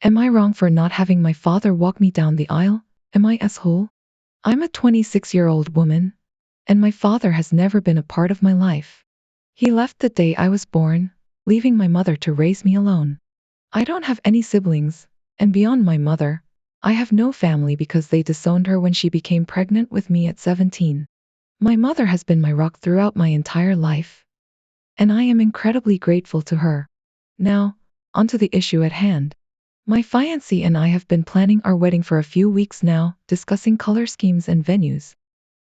Am I wrong for not having my father walk me down the aisle? Am I asshole? I'm a 26-year-old woman, and my father has never been a part of my life. He left the day I was born, leaving my mother to raise me alone. I don't have any siblings, and beyond my mother, I have no family because they disowned her when she became pregnant with me at 17. My mother has been my rock throughout my entire life, and I am incredibly grateful to her. Now, onto the issue at hand. My fiancé and I have been planning our wedding for a few weeks now, discussing color schemes and venues.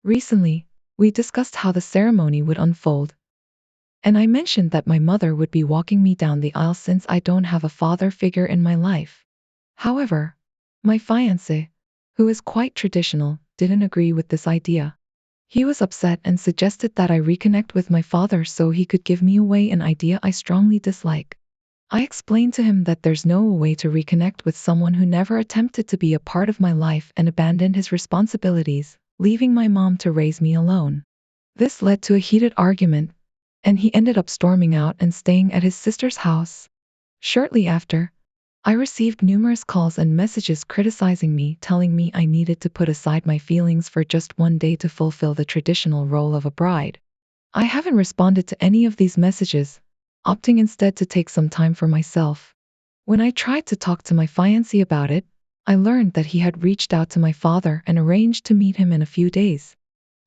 Recently, we discussed how the ceremony would unfold, and I mentioned that my mother would be walking me down the aisle since I don't have a father figure in my life. However, my fiancé, who is quite traditional, didn't agree with this idea. He was upset and suggested that I reconnect with my father so he could give me away, an idea I strongly dislike. I explained to him that there's no way to reconnect with someone who never attempted to be a part of my life and abandoned his responsibilities, leaving my mom to raise me alone. This led to a heated argument, and he ended up storming out and staying at his sister's house. Shortly after, I received numerous calls and messages criticizing me, telling me I needed to put aside my feelings for just one day to fulfill the traditional role of a bride. I haven't responded to any of these messages, opting instead to take some time for myself. When I tried to talk to my fiancé about it, I learned that he had reached out to my father and arranged to meet him in a few days.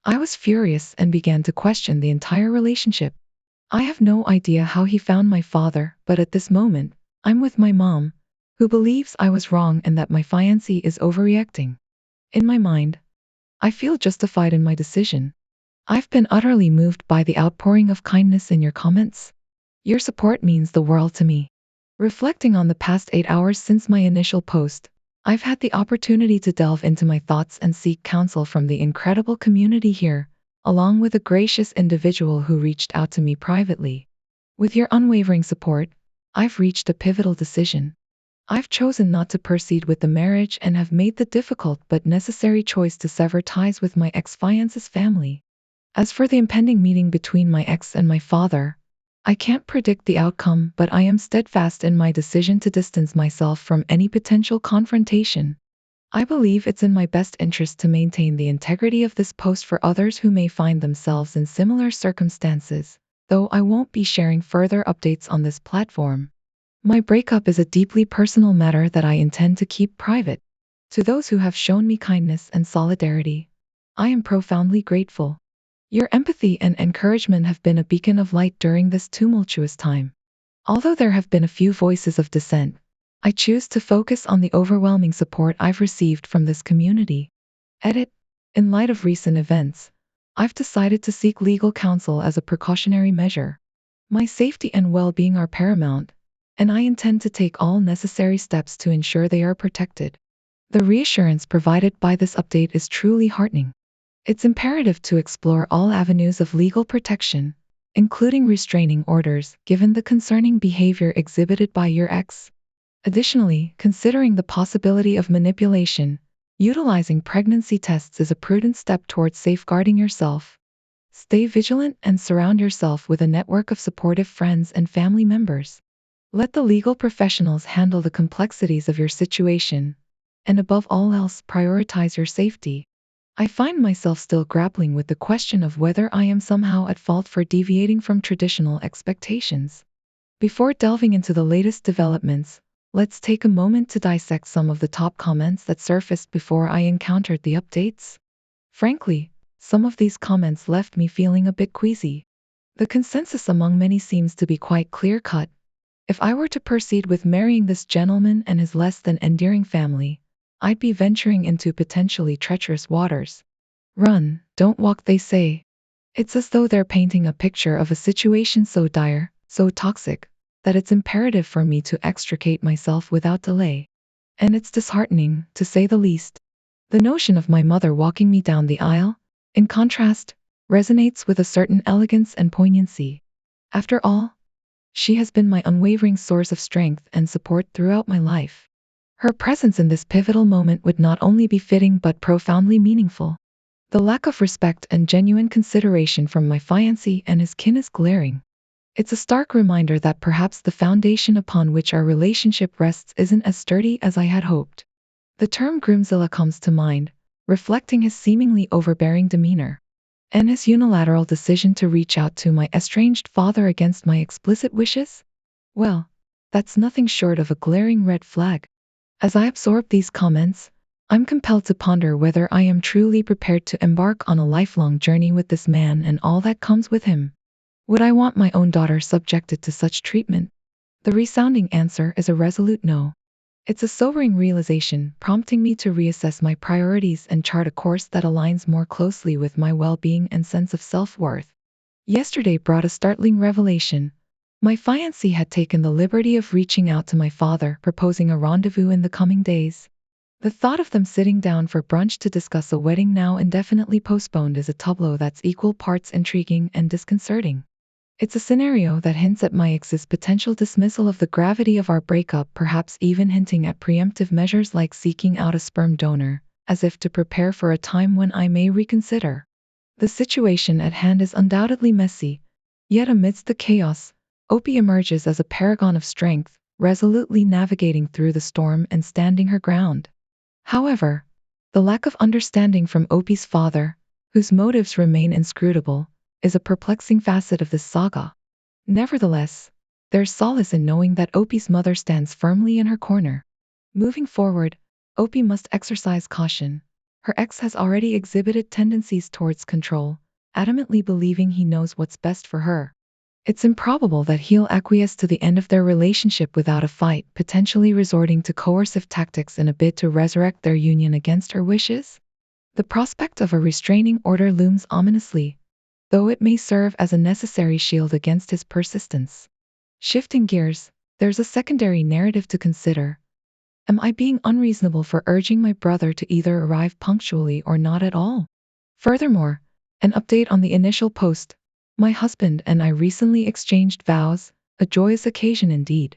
I was furious and began to question the entire relationship. I have no idea how he found my father, but at this moment, I'm with my mom, who believes I was wrong and that my fiancé is overreacting. In my mind, I feel justified in my decision. I've been utterly moved by the outpouring of kindness in your comments. Your support means the world to me. Reflecting on the past 8 hours since my initial post, I've had the opportunity to delve into my thoughts and seek counsel from the incredible community here, along with a gracious individual who reached out to me privately. With your unwavering support, I've reached a pivotal decision. I've chosen not to proceed with the marriage and have made the difficult but necessary choice to sever ties with my ex-fiancé's family. As for the impending meeting between my ex and my father, I can't predict the outcome, but I am steadfast in my decision to distance myself from any potential confrontation. I believe it's in my best interest to maintain the integrity of this post for others who may find themselves in similar circumstances, though I won't be sharing further updates on this platform. My breakup is a deeply personal matter that I intend to keep private. To those who have shown me kindness and solidarity, I am profoundly grateful. Your empathy and encouragement have been a beacon of light during this tumultuous time. Although there have been a few voices of dissent, I choose to focus on the overwhelming support I've received from this community. Edit. In light of recent events, I've decided to seek legal counsel as a precautionary measure. My safety and well-being are paramount, and I intend to take all necessary steps to ensure they are protected. The reassurance provided by this update is truly heartening. It's imperative to explore all avenues of legal protection, including restraining orders, given the concerning behavior exhibited by your ex. Additionally, considering the possibility of manipulation, utilizing pregnancy tests is a prudent step towards safeguarding yourself. Stay vigilant and surround yourself with a network of supportive friends and family members. Let the legal professionals handle the complexities of your situation, and above all else, prioritize your safety. I find myself still grappling with the question of whether I am somehow at fault for deviating from traditional expectations. Before delving into the latest developments, let's take a moment to dissect some of the top comments that surfaced before I encountered the updates. Frankly, some of these comments left me feeling a bit queasy. The consensus among many seems to be quite clear-cut. If I were to proceed with marrying this gentleman and his less than endearing family, I'd be venturing into potentially treacherous waters. Run, don't walk, they say. It's as though they're painting a picture of a situation so dire, so toxic, that it's imperative for me to extricate myself without delay. And it's disheartening, to say the least. The notion of my mother walking me down the aisle, in contrast, resonates with a certain elegance and poignancy. After all, she has been my unwavering source of strength and support throughout my life. Her presence in this pivotal moment would not only be fitting but profoundly meaningful. The lack of respect and genuine consideration from my fiancé and his kin is glaring. It's a stark reminder that perhaps the foundation upon which our relationship rests isn't as sturdy as I had hoped. The term groomzilla comes to mind, reflecting his seemingly overbearing demeanor and his unilateral decision to reach out to my estranged father against my explicit wishes. Well, that's nothing short of a glaring red flag. As I absorb these comments, I'm compelled to ponder whether I am truly prepared to embark on a lifelong journey with this man and all that comes with him. Would I want my own daughter subjected to such treatment? The resounding answer is a resolute no. It's a sobering realization, prompting me to reassess my priorities and chart a course that aligns more closely with my well-being and sense of self-worth. Yesterday brought a startling revelation. My fiancé had taken the liberty of reaching out to my father, proposing a rendezvous in the coming days. The thought of them sitting down for brunch to discuss a wedding now indefinitely postponed is a tableau that's equal parts intriguing and disconcerting. It's a scenario that hints at my ex's potential dismissal of the gravity of our breakup, perhaps even hinting at preemptive measures like seeking out a sperm donor, as if to prepare for a time when I may reconsider. The situation at hand is undoubtedly messy, yet amidst the chaos, Opie emerges as a paragon of strength, resolutely navigating through the storm and standing her ground. However, the lack of understanding from Opie's father, whose motives remain inscrutable, is a perplexing facet of this saga. Nevertheless, there's solace in knowing that Opie's mother stands firmly in her corner. Moving forward, Opie must exercise caution. Her ex has already exhibited tendencies towards control, adamantly believing he knows what's best for her. It's improbable that he'll acquiesce to the end of their relationship without a fight, potentially resorting to coercive tactics in a bid to resurrect their union against her wishes. The prospect of a restraining order looms ominously, though it may serve as a necessary shield against his persistence. Shifting gears, there's a secondary narrative to consider. Am I being unreasonable for urging my brother to either arrive punctually or not at all? Furthermore, an update on the initial post. My husband and I recently exchanged vows, a joyous occasion indeed.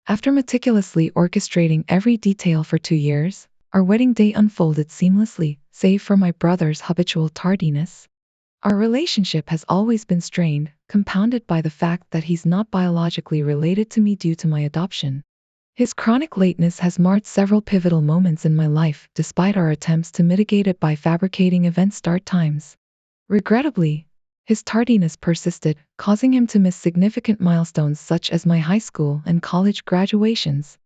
After meticulously orchestrating every detail for 2 years, our wedding day unfolded seamlessly, save for my brother's habitual tardiness. Our relationship has always been strained, compounded by the fact that he's not biologically related to me due to my adoption. His chronic lateness has marred several pivotal moments in my life, despite our attempts to mitigate it by fabricating event start times. Regrettably, his tardiness persisted, causing him to miss significant milestones such as my high school and college graduations.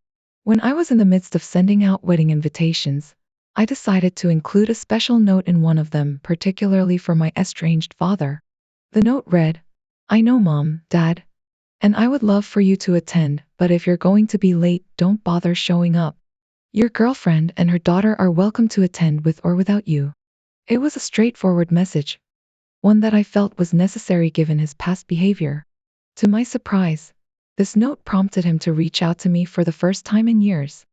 When I was in the midst of sending out wedding invitations, I decided to include a special note in one of them, particularly for my estranged father. The note read, "I know Mom, Dad, and I would love for you to attend, but if you're going to be late, don't bother showing up. Your girlfriend and her daughter are welcome to attend with or without you." It was a straightforward message, one that I felt was necessary given his past behavior. To my surprise, this note prompted him to reach out to me for the first time in years.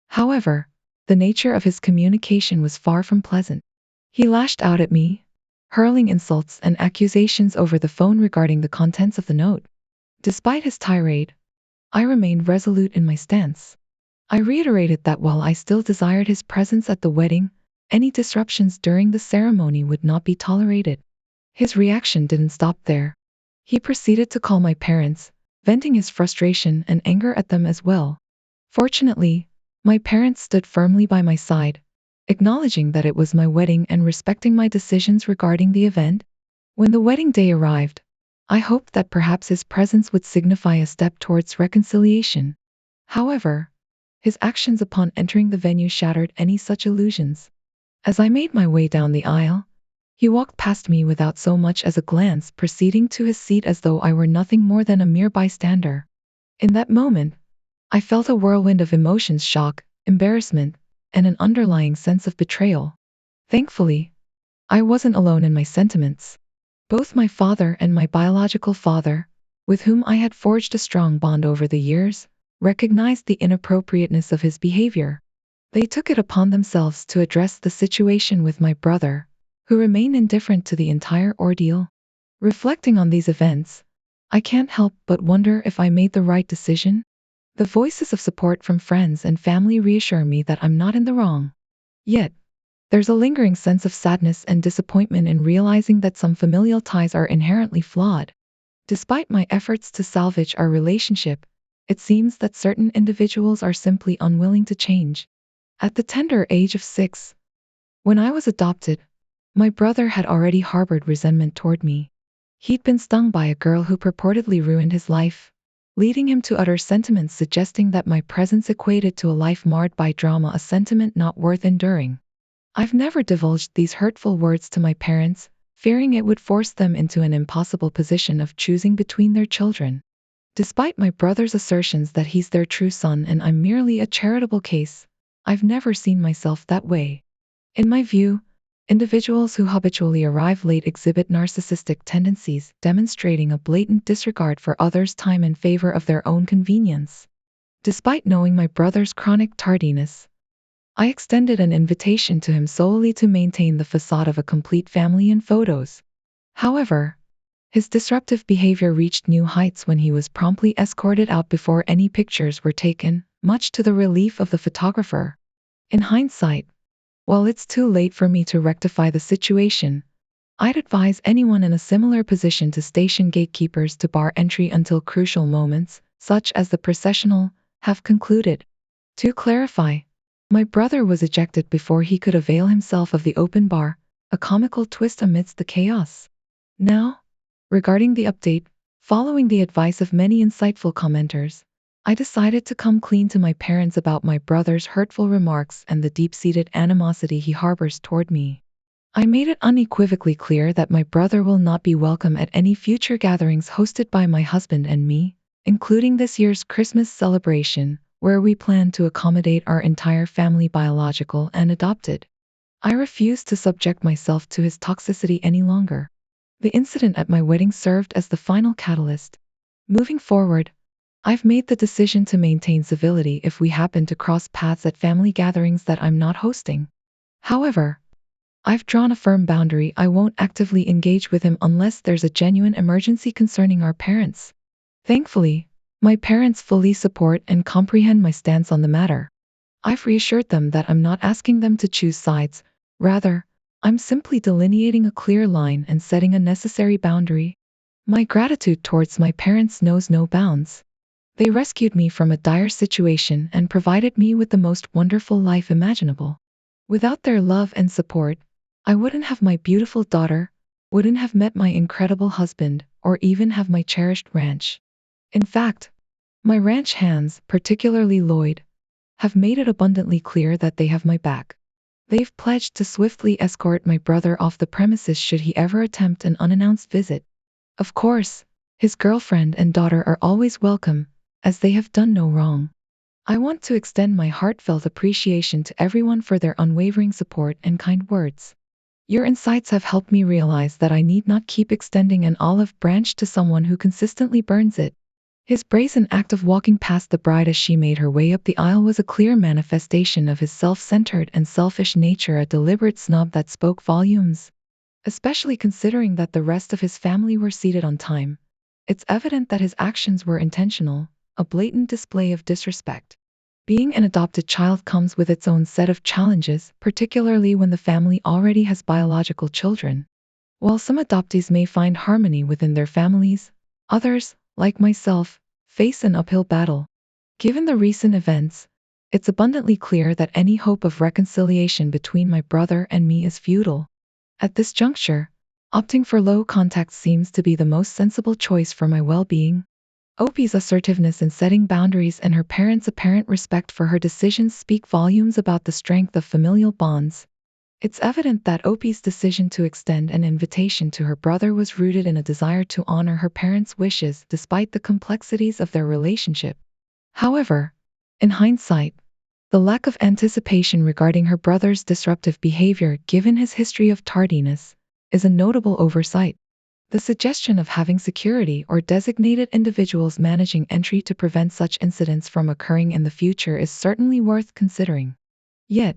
However, the nature of his communication was far from pleasant. He lashed out at me, hurling insults and accusations over the phone regarding the contents of the note. Despite his tirade, I remained resolute in my stance. I reiterated that while I still desired his presence at the wedding, any disruptions during the ceremony would not be tolerated. His reaction didn't stop there. He proceeded to call my parents, venting his frustration and anger at them as well. Fortunately, my parents stood firmly by my side, acknowledging that it was my wedding and respecting my decisions regarding the event. When the wedding day arrived, I hoped that perhaps his presence would signify a step towards reconciliation. However, his actions upon entering the venue shattered any such illusions. As I made my way down the aisle, he walked past me without so much as a glance, proceeding to his seat as though I were nothing more than a mere bystander. In that moment, I felt a whirlwind of emotions: shock, embarrassment, and an underlying sense of betrayal. Thankfully, I wasn't alone in my sentiments. Both my father and my biological father, with whom I had forged a strong bond over the years, recognized the inappropriateness of his behavior. They took it upon themselves to address the situation with my brother, who remained indifferent to the entire ordeal. Reflecting on these events, I can't help but wonder if I made the right decision. The voices of support from friends and family reassure me that I'm not in the wrong. Yet, there's a lingering sense of sadness and disappointment in realizing that some familial ties are inherently flawed. Despite my efforts to salvage our relationship, it seems that certain individuals are simply unwilling to change. At the tender age of 6, when I was adopted, my brother had already harbored resentment toward me. He'd been stung by a girl who purportedly ruined his life, leading him to utter sentiments suggesting that my presence equated to a life marred by drama, a sentiment not worth enduring. I've never divulged these hurtful words to my parents, fearing it would force them into an impossible position of choosing between their children. Despite my brother's assertions that he's their true son and I'm merely a charitable case, I've never seen myself that way. In my view, individuals who habitually arrive late exhibit narcissistic tendencies, demonstrating a blatant disregard for others' time in favor of their own convenience. Despite knowing my brother's chronic tardiness, I extended an invitation to him solely to maintain the facade of a complete family in photos. However, his disruptive behavior reached new heights when he was promptly escorted out before any pictures were taken, much to the relief of the photographer. In hindsight, while it's too late for me to rectify the situation, I'd advise anyone in a similar position to station gatekeepers to bar entry until crucial moments, such as the processional, have concluded. To clarify, my brother was ejected before he could avail himself of the open bar, a comical twist amidst the chaos. Now, regarding the update, following the advice of many insightful commenters, I decided to come clean to my parents about my brother's hurtful remarks and the deep-seated animosity he harbors toward me. I made it unequivocally clear that my brother will not be welcome at any future gatherings hosted by my husband and me, including this year's Christmas celebration, where we plan to accommodate our entire family, biological and adopted. I refuse to subject myself to his toxicity any longer. The incident at my wedding served as the final catalyst. Moving forward, I've made the decision to maintain civility if we happen to cross paths at family gatherings that I'm not hosting. However, I've drawn a firm boundary. I won't actively engage with him unless there's a genuine emergency concerning our parents. Thankfully, my parents fully support and comprehend my stance on the matter. I've reassured them that I'm not asking them to choose sides, rather, I'm simply delineating a clear line and setting a necessary boundary. My gratitude towards my parents knows no bounds. They rescued me from a dire situation and provided me with the most wonderful life imaginable. Without their love and support, I wouldn't have my beautiful daughter, wouldn't have met my incredible husband, or even have my cherished ranch. In fact, my ranch hands, particularly Lloyd, have made it abundantly clear that they have my back. They've pledged to swiftly escort my brother off the premises should he ever attempt an unannounced visit. Of course, his girlfriend and daughter are always welcome, as they have done no wrong. I want to extend my heartfelt appreciation to everyone for their unwavering support and kind words. Your insights have helped me realize that I need not keep extending an olive branch to someone who consistently burns it. His brazen act of walking past the bride as she made her way up the aisle was a clear manifestation of his self-centered and selfish nature, a deliberate snub that spoke volumes. Especially considering that the rest of his family were seated on time, it's evident that his actions were intentional, a blatant display of disrespect. Being an adopted child comes with its own set of challenges, particularly when the family already has biological children. While some adoptees may find harmony within their families, others, like myself, face an uphill battle. Given the recent events, it's abundantly clear that any hope of reconciliation between my brother and me is futile. At this juncture, opting for low contact seems to be the most sensible choice for my well-being. Opie's assertiveness in setting boundaries and her parents' apparent respect for her decisions speak volumes about the strength of familial bonds. It's evident that Opie's decision to extend an invitation to her brother was rooted in a desire to honor her parents' wishes despite the complexities of their relationship. However, in hindsight, the lack of anticipation regarding her brother's disruptive behavior, given his history of tardiness, is a notable oversight. The suggestion of having security or designated individuals managing entry to prevent such incidents from occurring in the future is certainly worth considering. Yet,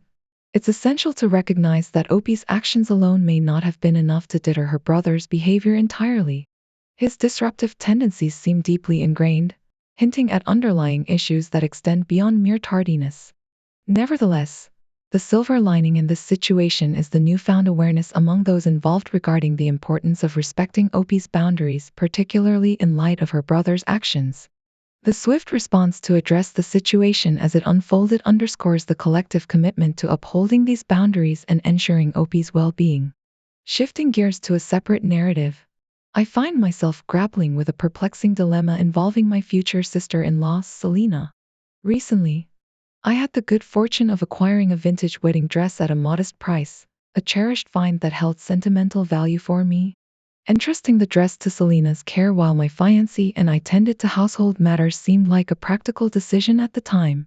it's essential to recognize that Opie's actions alone may not have been enough to deter her brother's behavior entirely. His disruptive tendencies seem deeply ingrained, hinting at underlying issues that extend beyond mere tardiness. Nevertheless, The silver lining in this situation is the newfound awareness among those involved regarding the importance of respecting Opie's boundaries, particularly in light of her brother's actions. The swift response to address the situation as it unfolded underscores the collective commitment to upholding these boundaries and ensuring Opie's well-being. Shifting gears to a separate narrative, I find myself grappling with a perplexing dilemma involving my future sister-in-law, Selena. Recently, I had the good fortune of acquiring a vintage wedding dress at a modest price, a cherished find that held sentimental value for me. Entrusting the dress to Selena's care while my fiancé and I tended to household matters seemed like a practical decision at the time.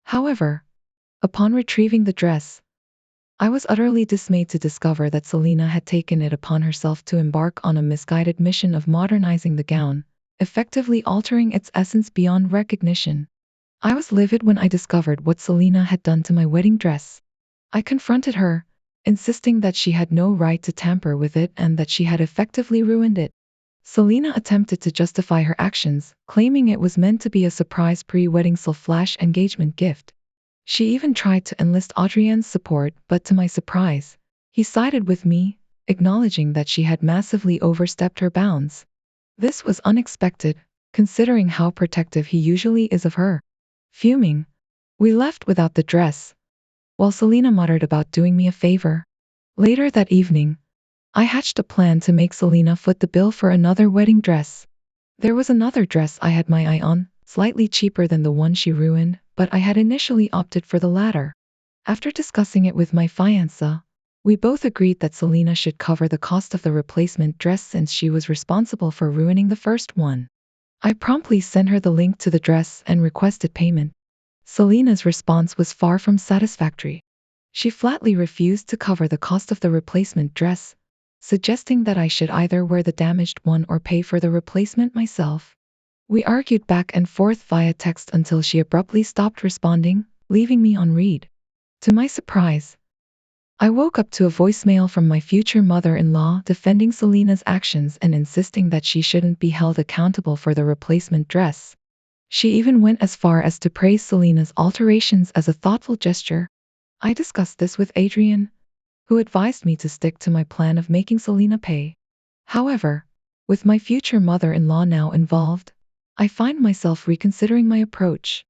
However, upon retrieving the dress, I was utterly dismayed to discover that Selena had taken it upon herself to embark on a misguided mission of modernizing the gown, effectively altering its essence beyond recognition. I was livid when I discovered what Selena had done to my wedding dress. I confronted her, insisting that she had no right to tamper with it and that she had effectively ruined it. Selena attempted to justify her actions, claiming it was meant to be a surprise pre-wedding flash engagement gift. She even tried to enlist Adrienne's support, but to my surprise, he sided with me, acknowledging that she had massively overstepped her bounds. This was unexpected, considering how protective he usually is of her. Fuming, we left without the dress, while Selena muttered about doing me a favor. Later that evening, I hatched a plan to make Selena foot the bill for another wedding dress. There was another dress I had my eye on, slightly cheaper than the one she ruined, but I had initially opted for the latter. After discussing it with my fiancé, we both agreed that Selena should cover the cost of the replacement dress since she was responsible for ruining the first one. I promptly sent her the link to the dress and requested payment. Selena's response was far from satisfactory. She flatly refused to cover the cost of the replacement dress, suggesting that I should either wear the damaged one or pay for the replacement myself. We argued back and forth via text until she abruptly stopped responding, leaving me on read. To my surprise, I woke up to a voicemail from my future mother-in-law defending Selena's actions and insisting that she shouldn't be held accountable for the replacement dress. She even went as far as to praise Selena's alterations as a thoughtful gesture. I discussed this with Adrienne, who advised me to stick to my plan of making Selena pay. However, with my future mother-in-law now involved, I find myself reconsidering my approach.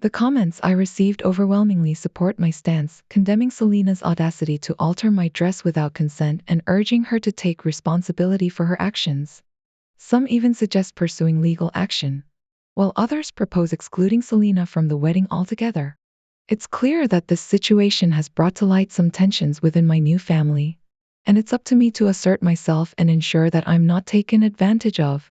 The comments I received overwhelmingly support my stance, condemning Selena's audacity to alter my dress without consent and urging her to take responsibility for her actions. Some even suggest pursuing legal action, while others propose excluding Selena from the wedding altogether. It's clear that this situation has brought to light some tensions within my new family, and it's up to me to assert myself and ensure that I'm not taken advantage of.